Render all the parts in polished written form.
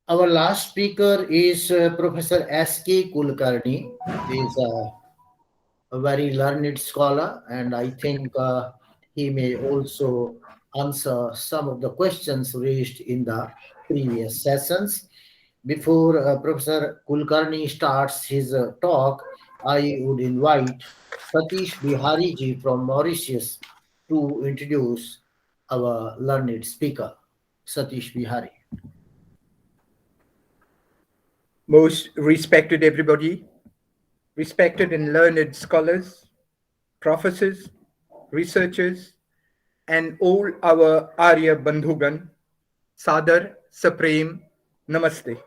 Our last speaker is Professor S.K. Kulkarni. He is a very learned scholar, and I think he may also answer some of the questions raised in the previous sessions. Before Professor Kulkarni starts his talk, I would invite Satish Bihari ji from Mauritius to introduce our learned speaker, Satish Bihari. Most respected everybody, respected and learned scholars, professors, researchers, and all our Arya Bandhugan, Sadar, Supreme, Namaste.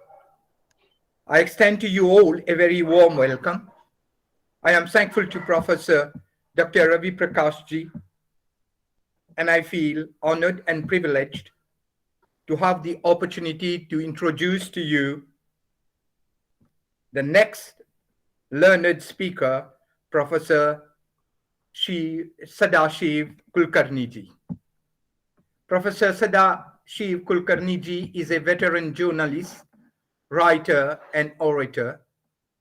I extend to you all a very warm welcome. I am thankful to Professor Dr. Ravi Prakash ji, and I feel honored and privileged to have the opportunity to introduce to you the next learned speaker, Professor Sadashiv Kulkarni ji. Professor Sadashiv Kulkarni ji is a veteran journalist, writer, and orator,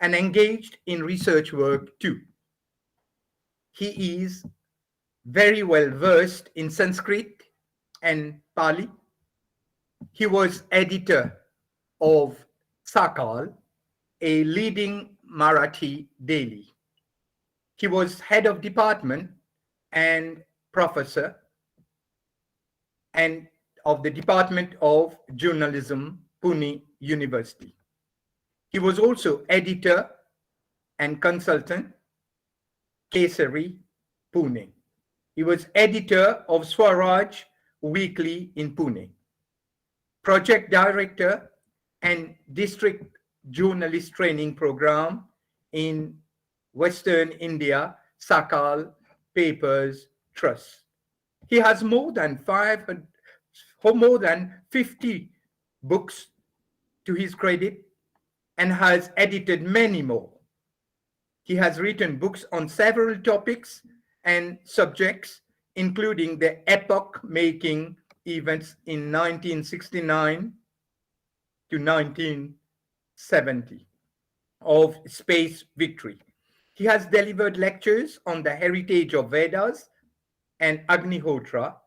and engaged in research work too. He is very well versed in Sanskrit and Pali. He was editor of Sakal, a leading Marathi daily. He was head of department and professor and of the Department of Journalism, Pune University. He was also editor and consultant, Kesari, Pune. He was editor of Swaraj Weekly in Pune, project director and district journalist training program in Western India, Sakal Papers Trust. He has more than 50 books to his credit and has edited many more. He has written books on several topics and subjects, including the epoch-making events in 1969 to 1970 of space victory. He has delivered lectures on the heritage of Vedas and Agnihotra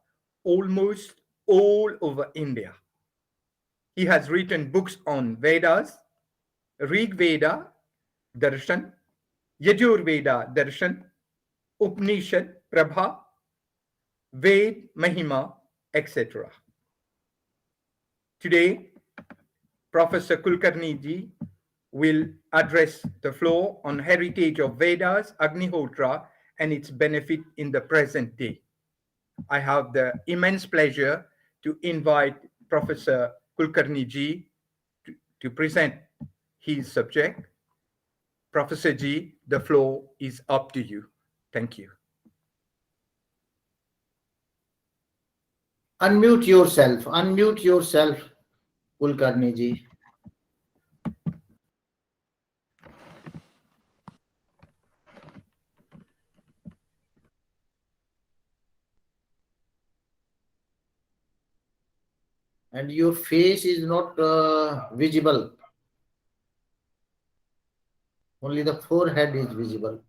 almost all over India. He has written books on Vedas, Rig Veda, Darshan, Yajur Veda, Darshan, Upanishad, Prabha, Ved, Mahima, etc. Today, Professor Kulkarni ji will address the floor on heritage of Vedas, Agnihotra, and its benefit in the present day. I have the immense pleasure to invite Professor Kulkarni ji to present his subject. Professor ji, the floor is up to you. Thank you. Unmute yourself, Kulkarni ji. And your face is not visible. Only the forehead is visible.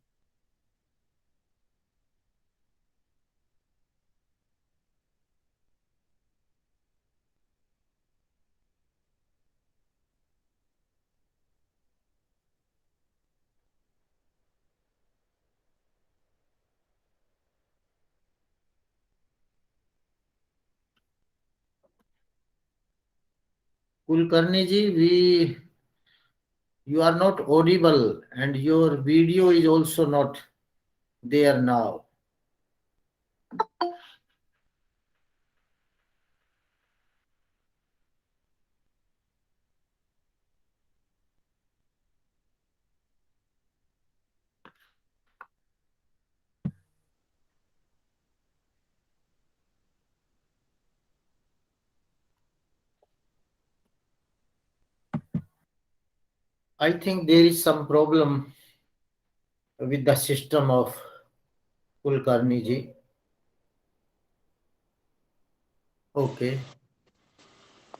Kulkarni ji, you are not audible, and your video is also not there now. I think there is some problem with the system of Kulkarni ji. Okay.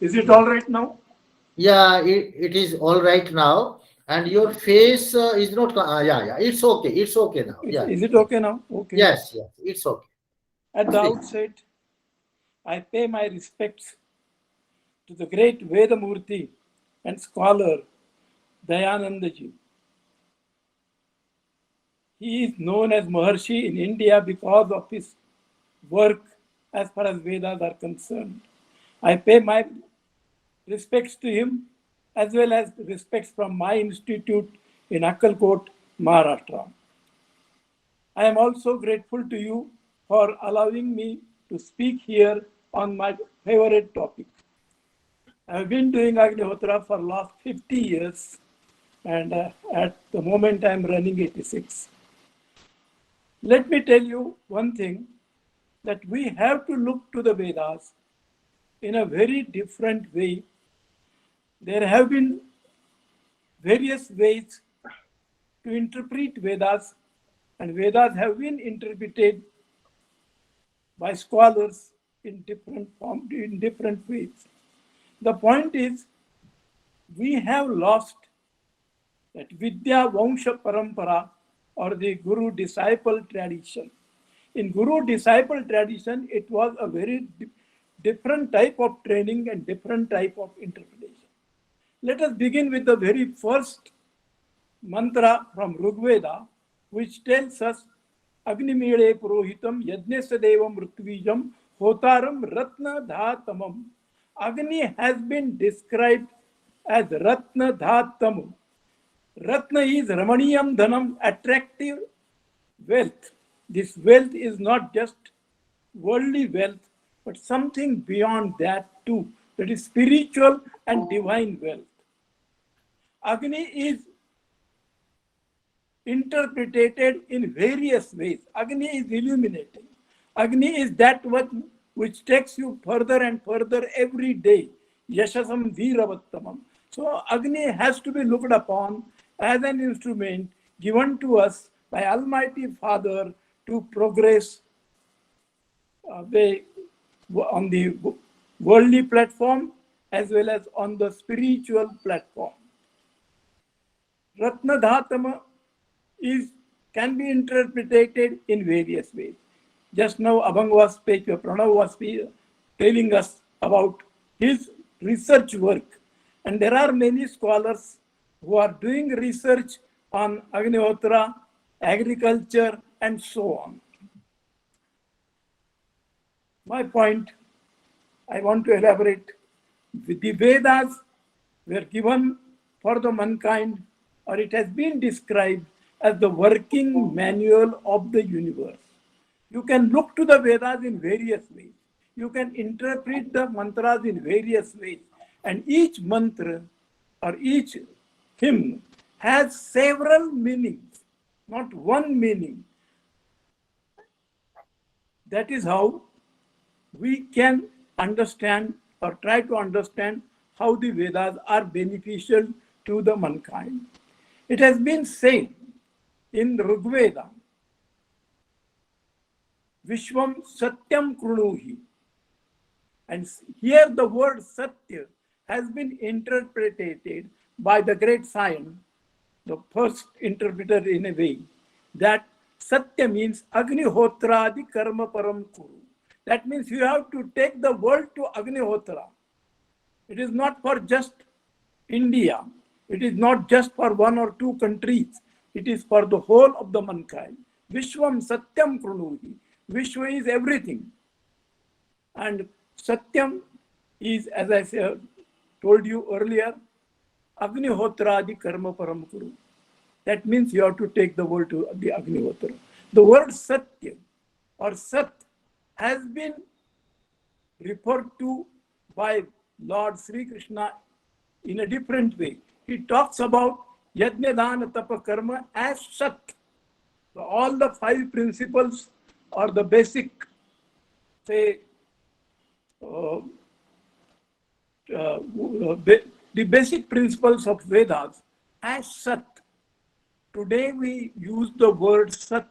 Is it all right now? Yeah, it is all right now. And your face is not. Yeah, it's okay. It's okay now. Yeah, Is it okay now? Okay. yes, it's okay. At the Speak. outset, I pay my respects to the great Vedamurti and scholar Dayanandaji. He is known as Maharshi in India because of his work as far as Vedas are concerned. I pay my respects to him as well as respects from my institute in Akkalkot, Maharashtra. I am also grateful to you for allowing me to speak here on my favorite topic. I have been doing Agnihotra for last 50 years and at the moment I am running 86. Let me tell you one thing, that we have to look to the Vedas in a very different way. There have been various ways to interpret Vedas, and Vedas have been interpreted by scholars in different ways. The point is, we have lost that Vidya Vangsha Parampara, or the Guru disciple tradition. In Guru disciple tradition, it was a very different type of training and different type of interpretation. Let us begin with the very first mantra from Rigveda, which tells us Agnimede Purohitam Yajnesya Devam Rutvijam Hotaram Ratna Dhatamam. Agni has been described as Ratna Dhatamam. Ratna is Ramaniyam Dhanam, attractive wealth. This wealth is not just worldly wealth, but something beyond that too. That is spiritual and divine wealth. Agni is interpreted in various ways. Agni is illuminating. Agni is that one which takes you further and further every day. Yashasam Veeravattamam. So Agni has to be looked upon as an instrument given to us by Almighty Father to progress on the worldly platform as well as on the spiritual platform. Ratna Dhatama can be interpreted in various ways. Just now Abhang was speaking, Pranav was telling us about his research work. And there are many scholars who are doing research on Agnihotra, agriculture, and so on. My point, I want to elaborate. The Vedas were given for the mankind, or it has been described as the working manual of the universe. You can look to the Vedas in various ways. You can interpret the mantras in various ways. And each mantra or each hymn has several meanings, not one meaning. That is how we can understand or try to understand how the Vedas are beneficial to the mankind. It has been said in Rigveda, Vishwam Satyam Krunuhi. And here the word Satya has been interpreted by the great Sion, the first interpreter in a way, that Satya means Agnihotradi Karma Param Kuru. That means you have to take the world to Agnihotra. It is not for just India. It is not just for one or two countries. It is for the whole of the mankind. Vishwam Satyam Krunuhi. Vishwa is everything. And Satyam is, as I said, told you earlier, Agnihotradi Karma Param Kuru. That means you have to take the world to the Agnihotra. The word Satya or Sat has been referred to by Lord Sri Krishna in a different way. He talks about Yajna Dana Tapa Karma as Sat. So all the 5 principles or the basic, say, the basic principles of Vedas as Sat. Today we use the word Sat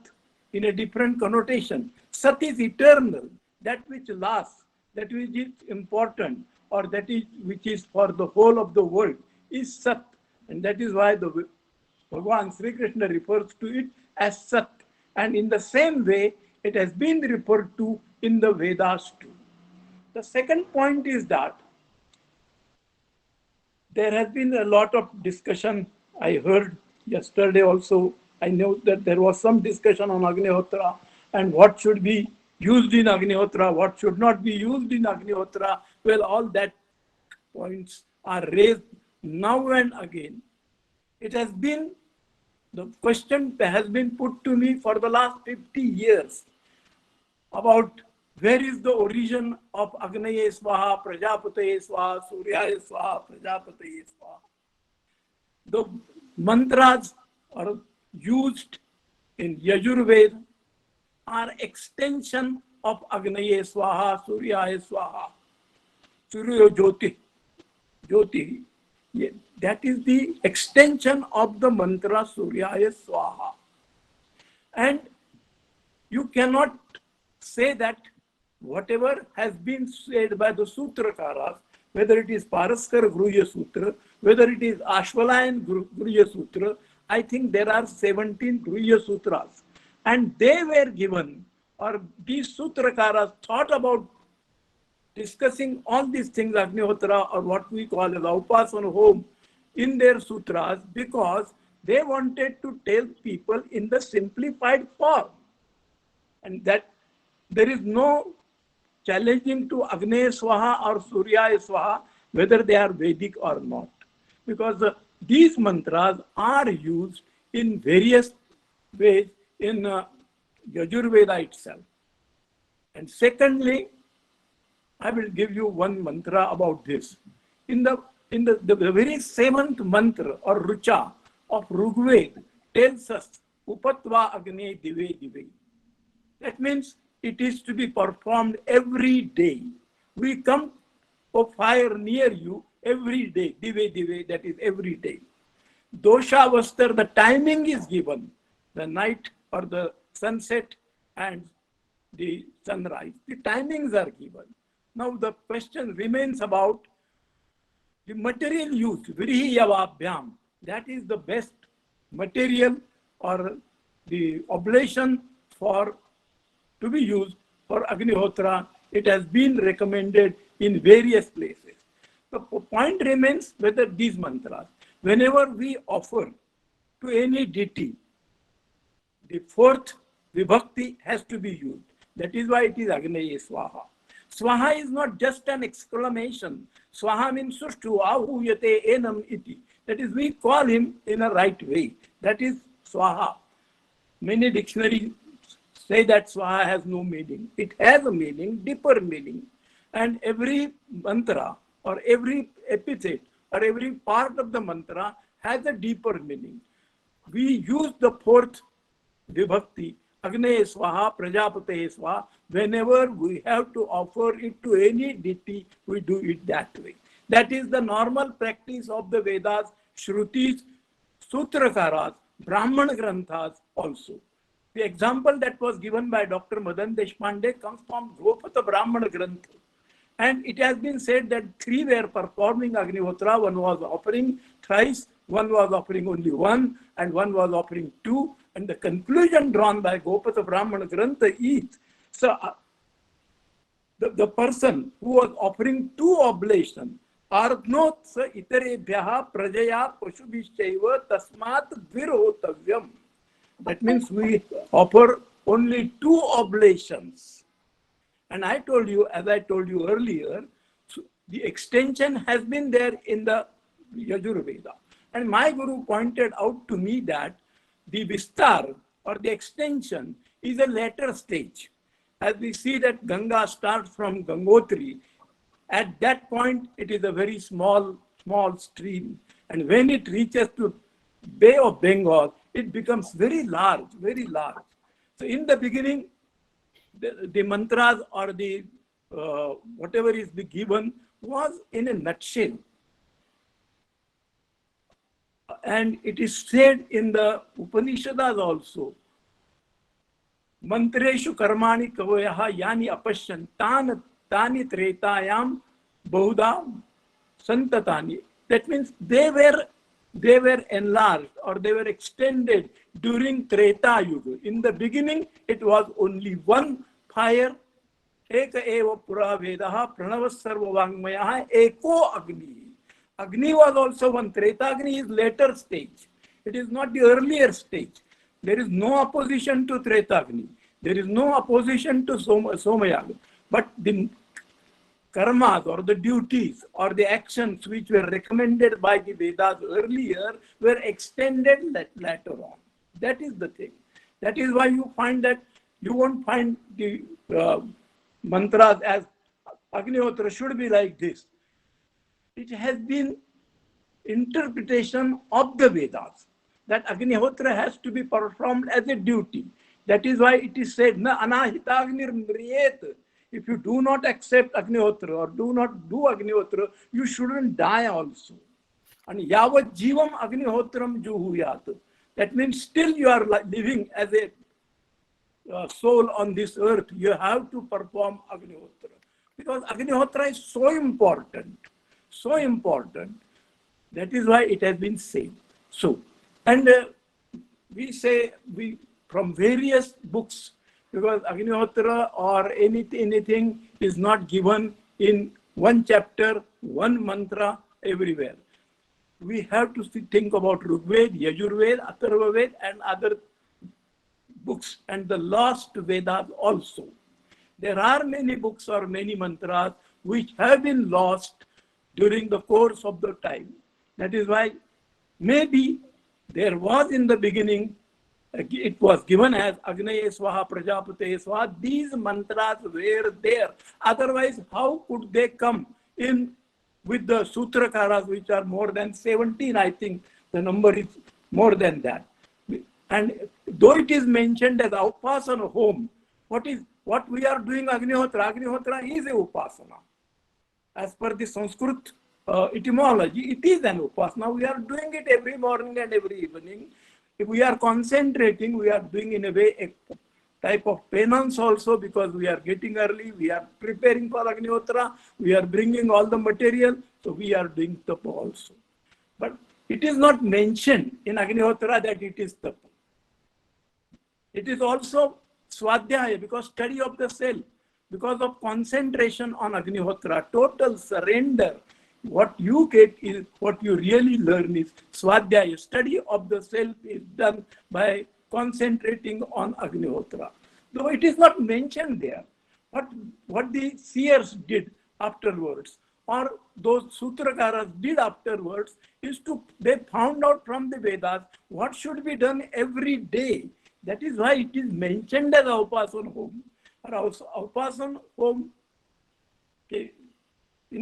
in a different connotation. Sat is eternal, that which lasts, that which is important. or that is which is for the whole of the world is Sat. And that is why the Bhagavan Sri Krishna refers to it as Sat. And in the same way, it has been referred to in the Vedas too. The second point is that there has been a lot of discussion. I heard yesterday also, I know that there was some discussion on Agnihotra and what should be used in Agnihotra, what should not be used in Agnihotra. Well, all that points are raised now and again. It has been, the question has been put to me for the last 50 years about where is the origin of Agnaye Swaha, Prajapataye Swaha, Suryaye Swaha, Prajapataye Swaha. The mantras are used in Yajurveda are extension of Agnaye Swaha, Suryaye Swaha, Surya Jyoti. Jyoti. Yeah, that is the extension of the mantra Suryaya Swaha. And you cannot say that whatever has been said by the Sutrakaras, whether it is Paraskar Gruhya Sutra, whether it is Ashwalayan Gruhya Sutra, I think there are 17 Gruhya Sutras. And they were given, or these Sutrakaras thought about discussing all these things, Agnihotra or what we call as Upasana home, in their sutras because they wanted to tell people in the simplified form. And that there is no challenging to Agneya Swaha or Suryaya Swaha whether they are Vedic or not. Because these mantras are used in various ways in Yajurveda itself. And secondly, I will give you one mantra about this. In the very seventh mantra or Rucha of Rigveda tells us Upatva Agne Dive Dive. That means it is to be performed every day. We come of fire near you every day. Dive Dive, that is every day. Dosha Vastar, the timing is given. The night or the sunset and the sunrise. The timings are given. Now the question remains about the material used, Virihiyavabhyam. That is the best material or the oblation for to be used for Agnihotra. It has been recommended in various places. The point remains whether these mantras, whenever we offer to any deity, the fourth vibhakti has to be used. That is why it is Agneya Swaha. Swaha is not just an exclamation. Swaha means sushtu ahuyate enam iti. That is, we call him in a right way. That is Swaha. Many dictionaries say that Swaha has no meaning. It has a meaning, deeper meaning. And every mantra or every epithet or every part of the mantra has a deeper meaning. We use the fourth vibhakti, Agneya Swaha, Prajapataye Swaha. Whenever we have to offer it to any deity, we do it that way. That is the normal practice of the Vedas, Shrutis, Sutrakaras, Brahman Granthas also. The example that was given by Dr. Madan Deshpande comes from Gopata Brahmana Grantha. And it has been said that three were performing Agnihotra. One was offering thrice, one was offering only one, and one was offering two. And the conclusion drawn by Gopata Brahmana Grantha is, so the person who was offering two oblations, Arnot sa itarebhyaha prajaya pashubhishchaiva tasmat virhotavyam. That means we offer only two oblations. And I told you, as I told you earlier, the extension has been there in the Yajurveda. And my Guru pointed out to me that the Vistar or the extension is a later stage. As we see that Ganga starts from Gangotri, at that point it is a very small stream. And when it reaches to Bay of Bengal, it becomes very large, very large. So in the beginning, the mantras or the whatever is given was in a nutshell. And it is said in the Upanishads also, Mantreshu karmani kavayaha yani apashyan tani tretayam Bahuda Santatani. That means they were enlarged or they were extended during Treta Yuga. In the beginning, it was only one fire. Eka eva pura vedaha pranava sarva vangmayaha eko agni. Agni was also one. Treta Agni is later stage. It is not the earlier stage. There is no opposition to Treta Agni. There is no opposition to Somayaga. But the karmas or the duties or the actions which were recommended by the Vedas earlier were extended later on. That is the thing. That is why you find that you won't find the mantras as Agnihotra should be like this. It has been interpretation of the Vedas that Agnihotra has to be performed as a duty. That is why it is said, Na anahitagnir mriyet. If you do not accept Agnihotra or do not do Agnihotra, you shouldn't die also. And yavat jivam Agnihotram juhuyat. That means still you are living as a soul on this earth. You have to perform Agnihotra. Because Agnihotra is so important. So important. That is why it has been said. So, and we say from various books, because Agnihotra or anything is not given in one chapter, one mantra everywhere. We have to think about Rigveda, Yajurveda, Atharvaveda and other books and the lost Vedas also. There are many books or many mantras which have been lost during the course of the time. That is why maybe there was in the beginning, it was given as Agnaye Swaha, Prajapate Swaha. These mantras were there. Otherwise, how could they come in with the Sutrakaras, which are more than 17? I think the number is more than that. And though it is mentioned as Upasana home, what we are doing Agnihotra? Agnihotra is a Upasana. As per the Sanskrit etymology, it is an Upasana. We are doing it every morning and every evening. If we are concentrating, we are doing in a way a type of penance also, because we are getting early, we are preparing for Agnihotra, we are bringing all the material, so we are doing tapa also. But it is not mentioned in Agnihotra that it is tapa. It is also Swadhyaya, because study of the self, because of concentration on Agnihotra, total surrender. What you get is, what you really learn is Swadhyaya. Study of the self is done by concentrating on Agnihotra. Though it is not mentioned there, what the seers did afterwards, or those Sutrakaras did afterwards, is they found out from the Vedas what should be done every day. That is why it is mentioned as Upasana home. Or also Upasana home,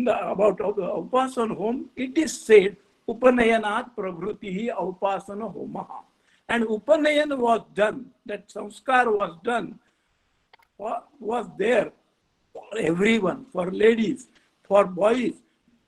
about Upasana home, it is said, Upanayanat Prabhrutihi Upasana Homaha. And Upanayan was done, that Samskar was done, was there for everyone, for ladies, for boys,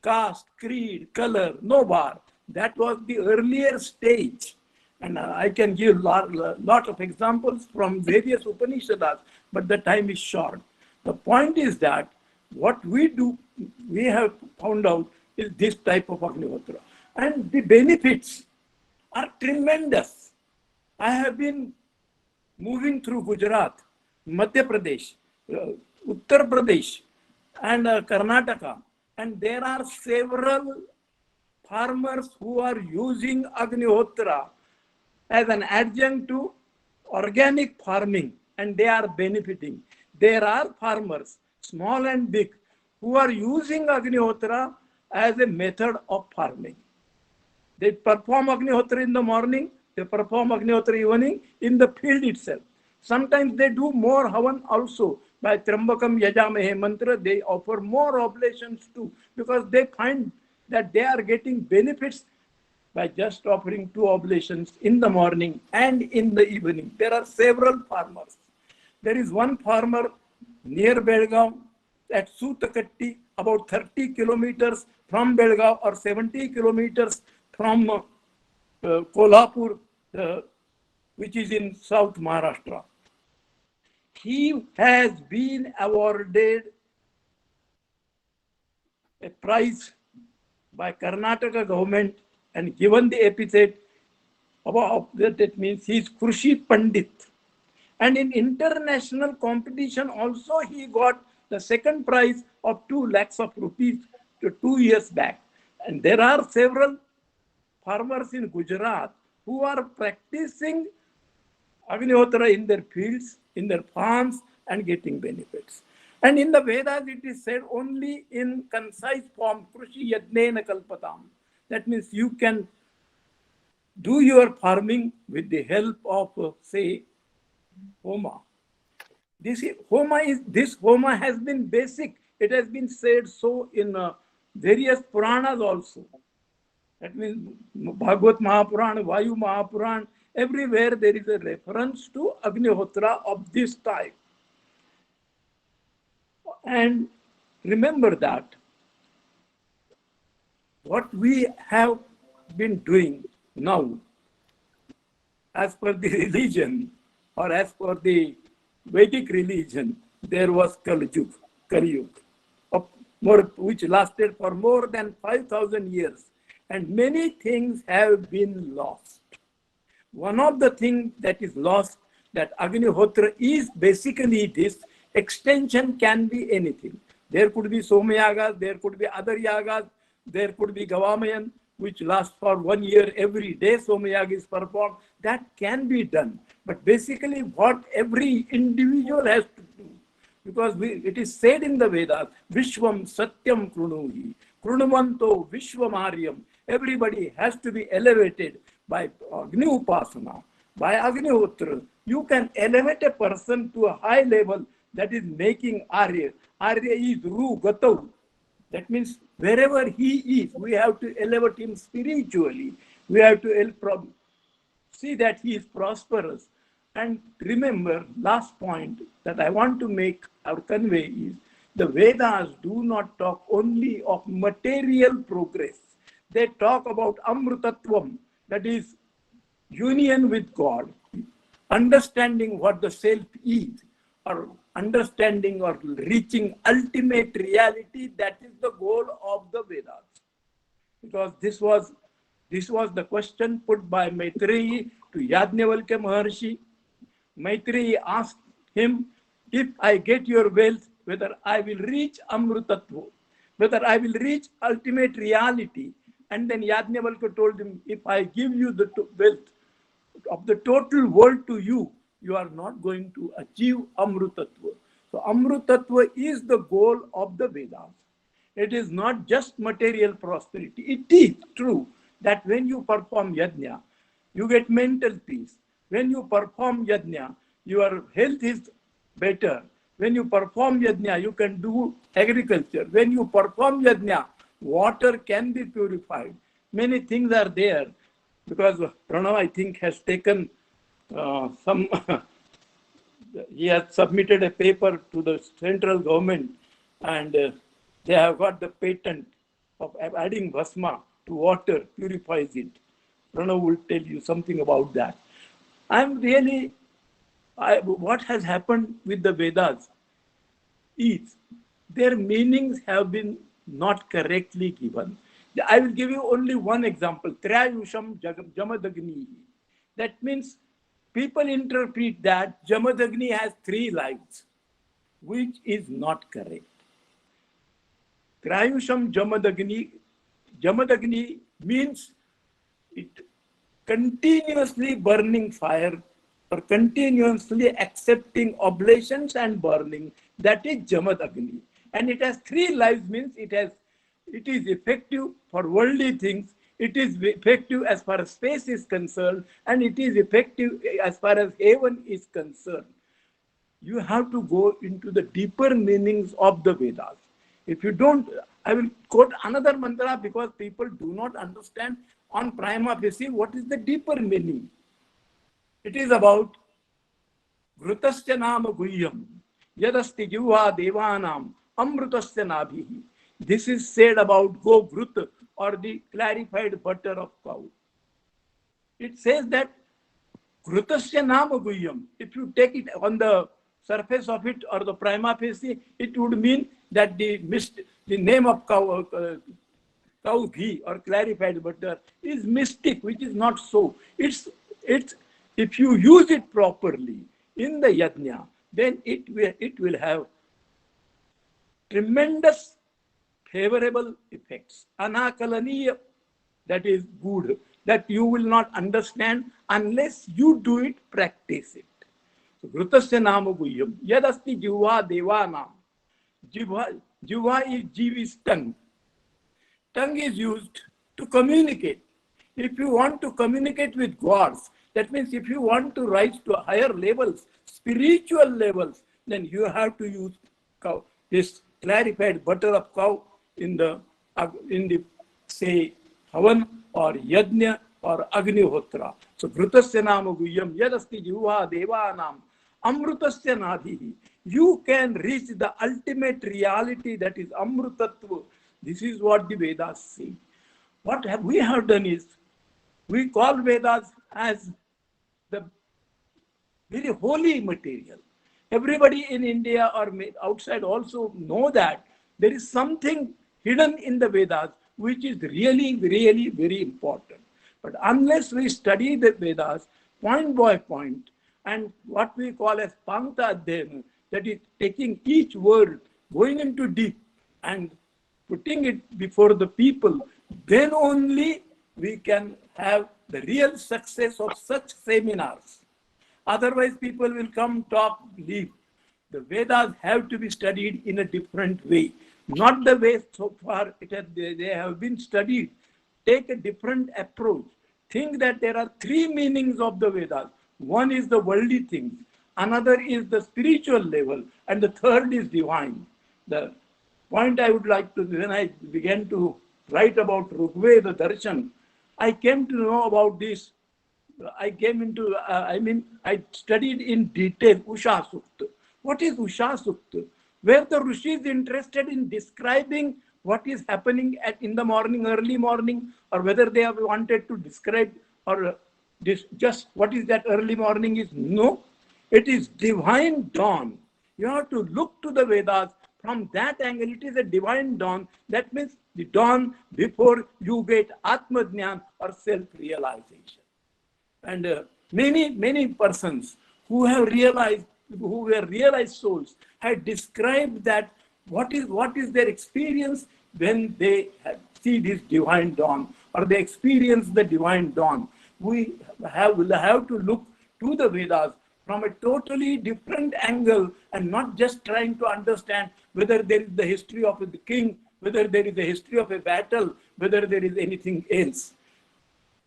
caste, creed, color, no bar. That was the earlier stage. And I can give lot of examples from various Upanishads, but the time is short. The point is that what we have found out is this type of Agnihotra. And the benefits are tremendous. I have been moving through Gujarat, Madhya Pradesh, Uttar Pradesh, and Karnataka, and there are several farmers who are using Agnihotra as an adjunct to organic farming, and they are benefiting. There are farmers, small and big, who are using Agnihotra as a method of farming. They perform Agnihotra in the morning, they perform Agnihotra evening in the field itself. Sometimes they do more Havan also. By Trambakam Yajamahe mantra, they offer more oblations too, because they find that they are getting benefits by just offering 2 oblations in the morning and in the evening. There are several farmers. There is one farmer near Belgaum at Sutakatti, about 30 kilometers from Belgaum or 70 kilometers from Kolhapur, which is in South Maharashtra. He has been awarded a prize by Karnataka government and given the epithet about that means he is Krushi Pandit. And in international competition also he got the second prize of 2 lakhs of rupees 2 years back. And there are several farmers in Gujarat who are practicing Agnihotra in their fields, in their farms, and getting benefits. And in the Vedas, it is said only in concise form, Krushi Yajnena Kalpatam. That means you can do your farming with the help of, say, Homa. This Homa has been basic. It has been said so in various Puranas also. That means Bhagavad Mahapurana, Vayu Mahapurana, everywhere there is a reference to Agnihotra of this type. And remember that what we have been doing now, as per the religion or as per the Vedic religion, there was Kali Yuga, which lasted for more than 5,000 years. And many things have been lost. One of the things that is lost, that Agnihotra is basically this. Extension can be anything. There could be Somayagas, there could be other yagas, there could be Gavamayan, which lasts for 1 year every day. Somayaga is performed. That can be done. But basically, what every individual has to do, because it is said in the Vedas, Vishwam Satyam Krunuhi, Krunumanto Vishwamaryam. Everybody has to be elevated by Agni Upasana, by Agnihotra. You can elevate a person to a high level, that is making Arya. Arya is Ru Gatav. That means wherever he is, we have to elevate him spiritually. We have to see that he is prosperous. And remember, last point that I want to make or convey is, the Vedas do not talk only of material progress. They talk about Amrutatvam, that is union with God, understanding what the self is, or understanding or reaching ultimate reality. That is the goal of the Vedas. Because this was the question put by Maitreyi to Yajnavalkya Maharshi. Maitreyi asked him, if I get your wealth, whether I will reach Amrutatva, whether I will reach ultimate reality. And then Yajnavalkya told him, if I give you the wealth of the total world to you, you are not going to achieve Amrutatva. So Amrutatva is the goal of the Vedas. It is not just material prosperity. It is true that when you perform yajna, you get mental peace. When you perform yajna, your health is better. When you perform yajna, you can do agriculture. When you perform yajna, water can be purified. Many things are there, because Pranav, I think, has taken he has submitted a paper to the central government, and they have got the patent of adding Bhasma to water, purifies it. Pranav will tell you something about that. What has happened with the Vedas is their meanings have been not correctly given. I will give you only one example, Trayusham Jamadagni. That means people interpret that Jamadagni has 3 lives, which is not correct. Trayusham Jamadagni means it continuously burning fire or continuously accepting oblations and burning. That is Jamadagni. And it has 3 lives, means it is effective for worldly things, it is effective as far as space is concerned, and it is effective as far as heaven is concerned. You have to go into the deeper meanings of the Vedas. If you don't, I will quote another mantra, because people do not understand on prima facie what is the deeper meaning. It is about Ghrutasya nama guhyam yadasti juva devanam amrutasya nabhihi. This is said about Go-Ghruta, or the clarified butter of cow. It says that Ghrutasya nama guhyam, if you take it on the surface of it or the prima facie, it would mean that the the name of cow ghee or clarified butter is mystic, which is not so. It's if you use it properly in the yajna, then it will have tremendous favorable effects. Anakalaniya, that is good, that you will not understand unless you do it, practice it. So, Ghrutasya nama guhyam, yadasti jivva devanam. Jivva is jivi's tongue. Tongue is used to communicate. If you want to communicate with gods, that means if you want to rise to higher levels, spiritual levels, then you have to use cow, this clarified butter of cow in the say havan or yajna or agnihotra. So Ghrutasya nama guhyam yadasti jivva devanam amrutasya nadhihi. You can reach the ultimate reality, that is amrutatva. This is what the Vedas say. What we have done is, we call Vedas as the very holy material. Everybody in India or outside also know that there is something hidden in the Vedas which is really, really very important. But unless we study the Vedas point by point, and what we call as Pankta Adhyayana, that is taking each word, going into deep and putting it before the people, then only we can have the real success of such seminars. Otherwise, people will come, talk, leave. The Vedas have to be studied in a different way. Not the way so far they have been studied. Take a different approach. Think that there are three meanings of the Vedas. One is the worldly things, another is the spiritual level, and the third is divine. The point I would like to, when I began to write about Rigveda Darshan, I came to know about this. I came into, I studied in detail Usha Sukta. What is Usha Sukta? Where the Rishi is interested in describing what is happening in the morning, early morning, or whether they have wanted to describe or just what is that early morning is. No, it is divine dawn. You have to look to the Vedas from that angle. It is a divine dawn. That means the dawn before you get Atma Jnana or self-realization. And many persons who have realized, who were realized souls, had described that what is their experience when they see this divine dawn, or they experience the divine dawn. We will have to look to the Vedas from a totally different angle, and not just trying to understand whether there is the history of the king, whether there is the history of a battle, whether there is anything else.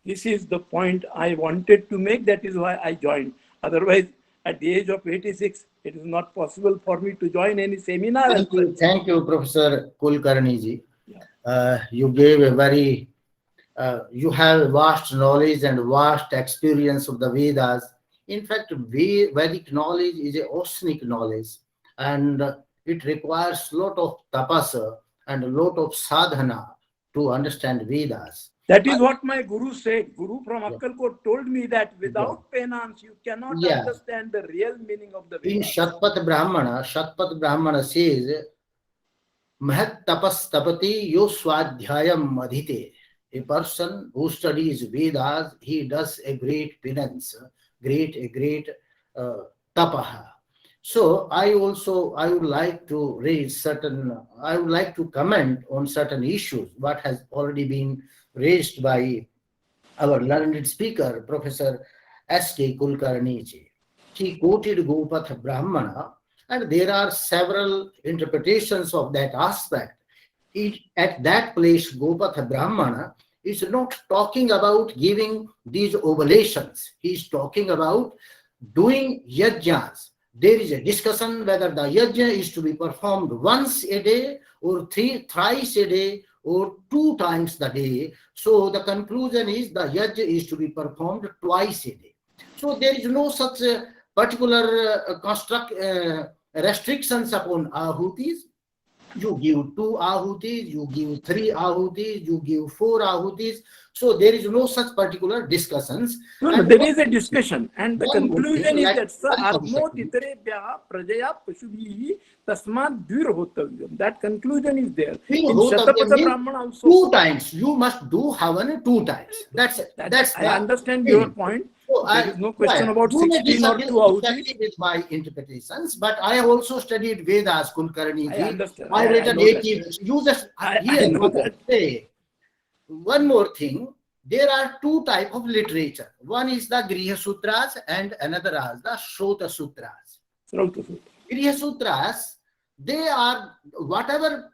This is the point I wanted to make. That is why I joined. Otherwise, at the age of 86, it is not possible for me to join any seminar. Thank you, Professor Kulkarni ji. You gave a very, you have vast knowledge and vast experience of the Vedas. In fact, Vedic knowledge is a oceanic knowledge, and it requires a lot of tapasa and a lot of sadhana to understand Vedas. That is what my Guru said. Guru from Akkalkot told me that without penance, you cannot understand the real meaning of the Vedas. In Shatpat Brahmana says, Mahat tapas tapati yo swadhyayam adhite. A person who studies Vedas, he does a great penance, a great tapaha. So I would like to comment on certain issues, what has already been raised by our learned speaker, Professor S.K. Kulkarni ji. He quoted Gopath Brahmana, and there are several interpretations of that aspect. At that place, Gopath Brahmana is not talking about giving these oblations. He is talking about doing yajnas. There is a discussion whether the yajna is to be performed once a day or thrice a day or 2 times the day. So the conclusion is the yajna is to be performed twice a day. So there is no such particular restrictions upon ahutis. You give 2 ahutis, you give 3 ahutis, you give 4 ahutis. So there is no such particular discussions. No, And there is a discussion, and the one more thing, conclusion is like that one armo second. titrebhya prajaya pasubhi tasmat dvirhotavyam. That conclusion is there. In Dvirhotavyam Shatapatha means Brahmana also. 2 times. You must do Havan 2 times. That's I the understand thing. your point. So There is no question about you may 16 or 2 ahutis. disagree with my interpretations, but I have also studied Vedas, Kulkarni I ji. understand. I read I a know that. native. You just I know what I that. say. One more thing. There are 2 type of literature. One is the Griha Sutras and another is the Shrota Sutras. Griha Sutras, they are whatever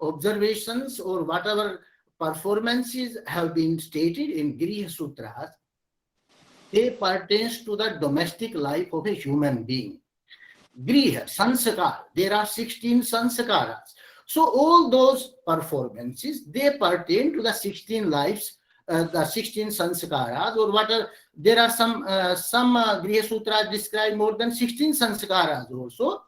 observations or whatever performances have been stated in Griha Sutras, they pertains to the domestic life of a human being. Griha, sanskar, there are 16 sanskaras. So all those performances, they pertain to the 16 lives, the 16 sanskaras, or whatever. There are some Griha Sutras describe more than 16 sanskaras also.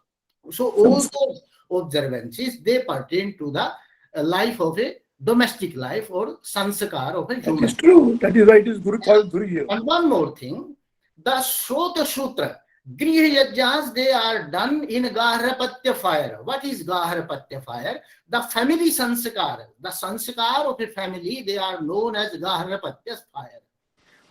So all those observances, they pertain to the life of a domestic life or sanskar of a human. That is true. That is why it is Guru called Guru here. And one more thing, the Shrota Sutra, Griha Yajnas, they are done in Gahrapatya fire. What is Gahrapatya fire? The family sanskar. The sanskar of a family, they are known as Gahrapatya fire.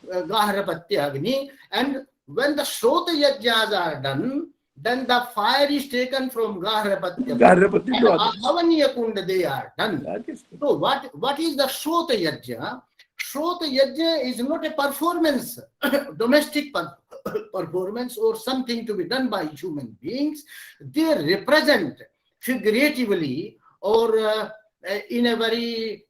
Gahrapatya Agni. And when the Shrota Yajnas are done, then the fire is taken from Gahrapatya. Gahrapatya And to others. Ahavanya Kunda, they are done. That is true. So what is the Shrota Yajna? Shrota Yajna is not a performance, domestic performance or something to be done by human beings. They represent figuratively or in a very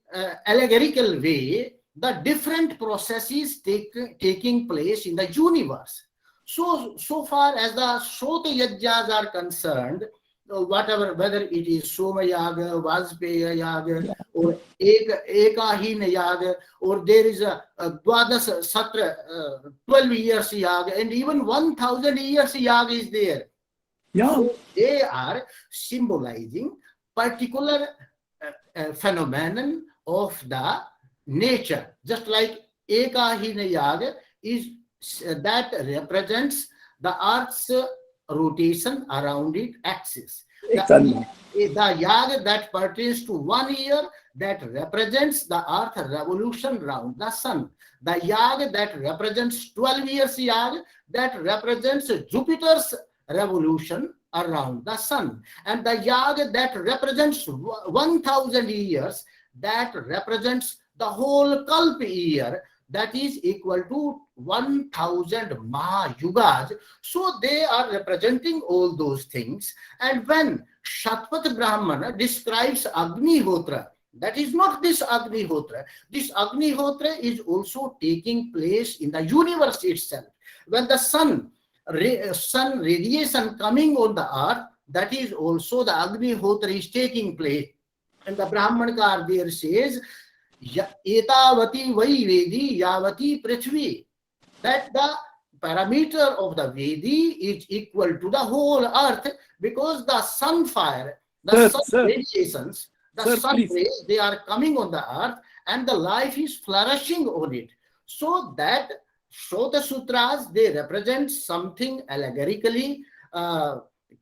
allegorical way the different processes taking place in the universe. So far as the Shrota Yajnas are concerned, whatever, whether it is Soma Yaga, Vajpaya Yaga, or Ekahina Yaga, or there is a Dwadas Satra, 12 years Yaga, and even 1000 years Yaga is there. Yeah. So they are symbolizing particular phenomenon of the nature, just like Ekahina Yaga is that represents the Earth's rotation around its axis. The yaga that pertains to 1 year, that represents the Earth revolution round the sun. The yaga that represents 12 years yaga, that represents Jupiter's revolution around the sun. And the yaga that represents 1000 years, that represents the whole Kalpa year, that is equal to 1000 Mahayugas. So they are representing all those things. And when Shatpat Brahmana describes Agnihotra, that is not this Agnihotra. This Agnihotra is also taking place in the universe itself. When the sun radiation coming on the earth, that is also the Agnihotra is taking place. And the Brahmankar there says, Etavati vai Vedi Yavati Prithvi. That the parameter of the Vedi is equal to the whole earth, because the sun fire, the sun radiations, the sun rays, they are coming on the earth and the life is flourishing on it. So that Shrota Sutras, they represent something allegorically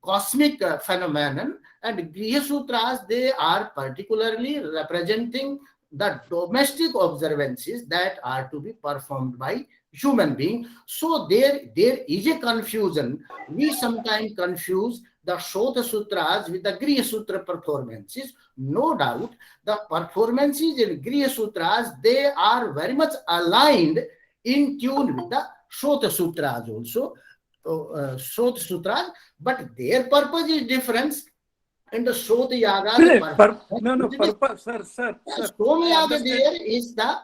cosmic phenomenon, and Griha Sutras, they are particularly representing the domestic observances that are to be performed by human being. So there is a confusion. We sometimes confuse the Shrota Sutras with the Griha Sutra performances. No doubt, the performances in Griha Sutras, they are very much aligned, in tune with the Shrota Sutras also. Shrota Sutras, but their purpose is different. And the Shrota Yaga, purpose, sir. Soma Yaga there is the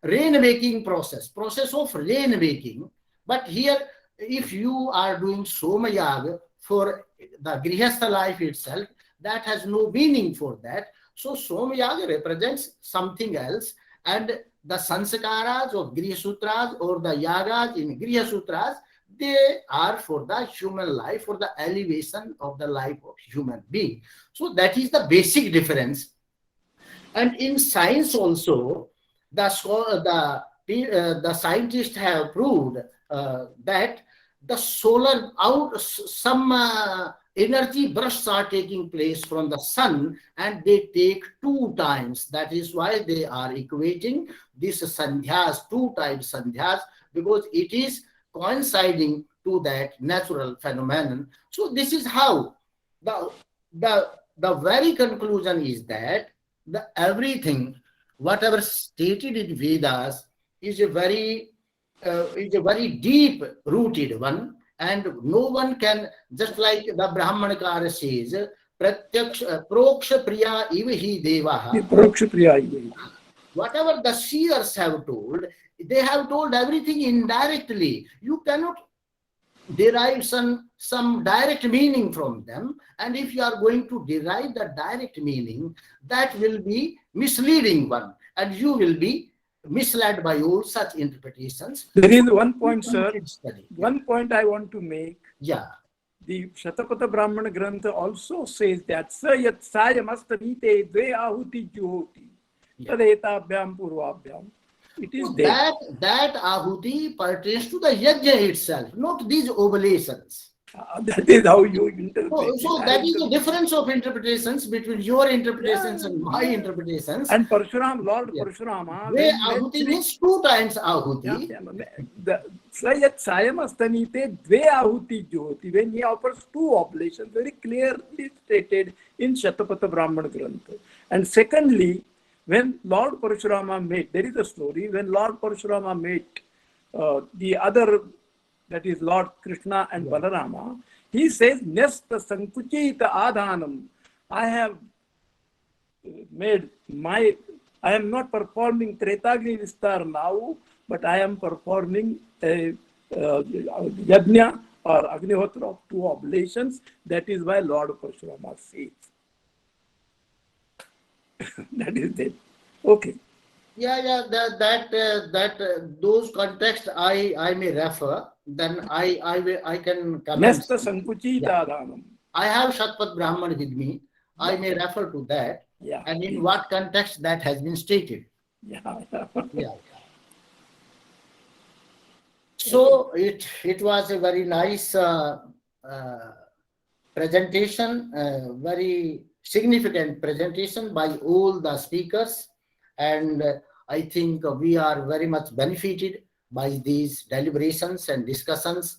rain-making process of rain-making. But here, if you are doing Soma Yaga for the Grihastha life itself, that has no meaning for that. So Soma Yaga represents something else, and the sanskaras of Griha Sutras or the yagas in Griha Sutras, They are for the human life, for the elevation of the life of human being. So that is the basic difference. And in science also, the scientists have proved that the solar some energy bursts are taking place from the sun, and they take 2 times. That is why they are equating this sandhyas, 2 times sandhyas, because it is coinciding to that natural phenomenon. So this is how the the the very conclusion is that the everything whatever stated in Vedas is a very deep rooted one, and no one can, just like the Brahmanakara says, proksha priya iva hi devaha. Paroksha priya. Whatever the seers have told, they have told everything indirectly. You cannot derive some direct meaning from them, and if you are going to derive the direct meaning, that will be misleading one, and you will be misled by all such interpretations. There is one point, sir. Study. One point I want to make. Yeah. The Shatapatha Brahmana Grantha also says that sa yat sayamastamite dve ahuti juhoti tadetabhyam purvabhyam. It is So there. that ahuti pertains to the yajna itself, not these oblations. That is how you interpret. So that is the difference of interpretations between your interpretations and my interpretations. And Parshuram, Lord Yeah. Parshurama, Where ahuti means 2 times ahuti. the Sayat Sayamastamite dve ahuti jyoti, when he offers 2 oblations, very clearly stated in Shatapatha Brahmana Grantha. And secondly, when Lord Parshurama met, there is a story, when Lord Parshurama met the other, that is Lord Krishna and Balarama, he says, Nesta Sankuchita Adhanam. I have made I am not performing Tretagni Vistar now, but I am performing a Yajna or Agnihotra of 2 oblations. That is why Lord Parshurama says. That is it. Okay. Yeah, those contexts I may refer. Then I can comment. Nesta Sankuchita Adhanam. I have Shatpat Brahman with me. I may refer to that. Yeah. And in what context that has been stated. Yeah. Yeah. So it was a very nice presentation, very significant presentation by all the speakers, and I think we are very much benefited by these deliberations and discussions,